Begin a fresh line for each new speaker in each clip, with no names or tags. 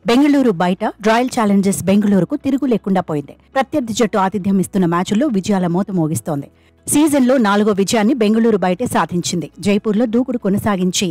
బెంగళూరు బయట royal Challengers బెంగళూరుకు తిరుగు లేకుండా పోయింది. ప్రత్యర్థి జట్టు ఆతిథ్యం ఇస్తున్న మ్యాచుల్లో విజయాల మోత మోగిస్తోంది. సీజన్లో 4వ విజయాన్ని బెంగళూరు బయటే సాధించింది. జైపూర్లో దూకుడు కొనసాగించి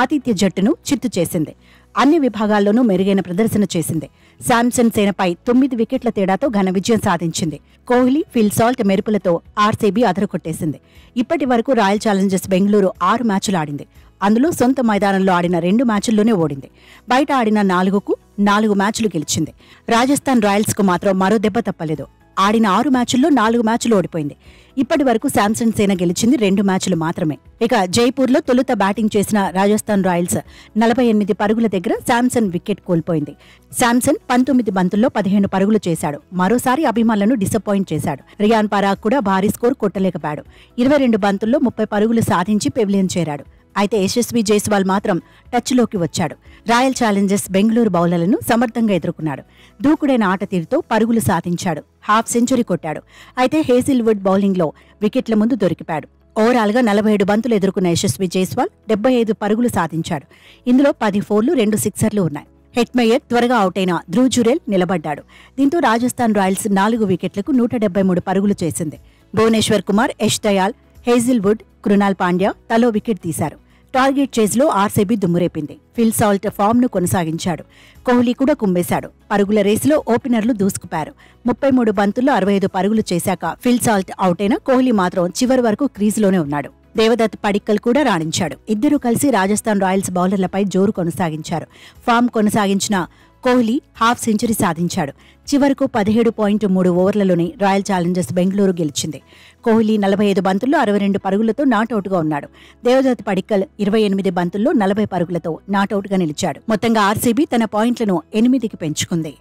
ఆతిథ్య జట్టును చిత్తు చేసింది. అన్ని విభాగాల్లోనూ మెరుగైన ప్రదర్శన చేసింది. శాంసన్ సేనపై 9 వికెట్ల తేడాతో ఘన విజయం సాధించింది. కోహ్లీ, ఫిల్ సాల్ట్ మెరుపులతో ఆర్సీబీ అదరకొట్టేసింది. ఇప్పటి వరకు రాయల్ ఛాలెంజర్స్ బెంగళూరు 6 మ్యాచ్లు ఆడింది. అందులో సొంత మైదానంలో ఆడిన 2 మ్యాచ్ల్లోనే ఓడింది. బయట ఆడిన 4కు 4 మ్యాచ్లు గెలిచింది. రాజస్థాన్ రాయల్స్ కు మాత్రం మరో దెబ్బ తప్పలేదు. ఆడిన 6 మ్యాచ్ల్లో 4 మ్యాచ్లు ఓడిపోయింది. ఇప్పటి వరకు శాంసన్ సేన గెలిచింది 2 మ్యాచ్లు మాత్రమే. ఇక జైపూర్లో తొలుత బ్యాటింగ్ చేసిన రాజస్థాన్ రాయల్స్ 48 పరుగుల దగ్గర శాంసన్ వికెట్ కోల్పోయింది. శాంసన్ 19 బంతుల్లో 15 పరుగులు చేశాడు. మరోసారి అభిమానులను డిసప్పాయింట్ చేశాడు. రియాన్ పరాగ్ కూడా భారీ స్కోర్ కొట్టలేకపోయాడు. 22 బంతుల్లో 30 పరుగులు సాధించి పెవిలియన్ చేరాడు. అయితే యశస్వి జైస్వాల్ మాత్రం టచ్లోకి వచ్చాడు. రాయల్ ఛాలెంజర్స్ బెంగళూరు బౌలర్లను సమర్థంగా ఎదుర్కొన్నాడు. దూకుడైన ఆట తీరుతో పరుగులు సాధించాడు. హాఫ్ సెంచరీ కొట్టాడు. అయితే హేజిల్వుడ్ బౌలింగ్లో వికెట్ల ముందు దొరికిపాడు. ఓవరాల్గా 47 బంతులు ఎదుర్కొన్న యశస్వి జైస్వాల్ 75 పరుగులు సాధించాడు. ఇందులో 10 ఫోర్లు 2 సిక్సర్లు ఉన్నాయి. హెట్మేయర్ త్వరగా అవుటైన ధ్రువ్ జురేల్ నిలబడ్డాడు. దీంతో రాజస్థాన్ రాయల్స్ 4 వికెట్లకు 173 పరుగులు చేసింది. భువనేశ్వర్ కుమార్, యష్ దయాల్, హేజిల్వుడ్, కృణాల్ పాండ్యా తలో వికెట్ తీశారు. టార్గెట్ చేజ్లో ఆర్సీబీ దుమ్మురేపింది. ఫిల్ సాల్ట్ ఫామ్ను కొనసాగించాడు. కోహ్లీ కూడా కుమ్మేశాడు. పరుగుల రేసులో ఓపెనర్లు దూసుకుపారు. 33 బంతుల్లో 65 పరుగులు చేశాక ఫిల్ సాల్ట్ అవుటైన కోహ్లీ మాత్రం చివరి వరకు క్రీజులోనే ఉన్నాడు. దేవదత్ పడిక్కల్ కూడా రాణించాడు. ఇద్దరూ కలిసి రాజస్థాన్ రాయల్స్ బౌలర్లపై జోరు కొనసాగించారు. ఫామ్ కొనసాగించిన కోహ్లీ హాఫ్ సెంచరీ సాధించాడు. చివరకు 17.3 ఓవర్లలోనే రాయల్ ఛాలెంజర్స్ బెంగళూరు గెలిచింది. కోహ్లీ 45 బంతుల్లో 62 పరుగులతో నాటౌట్గా ఉన్నాడు. దేవదత్ పడిక్కల్ 28 బంతుల్లో 40 పరుగులతో నాటౌట్గా నిలిచాడు. మొత్తంగా ఆర్సీబీ తన పాయింట్లను 8కి పెంచుకుంది.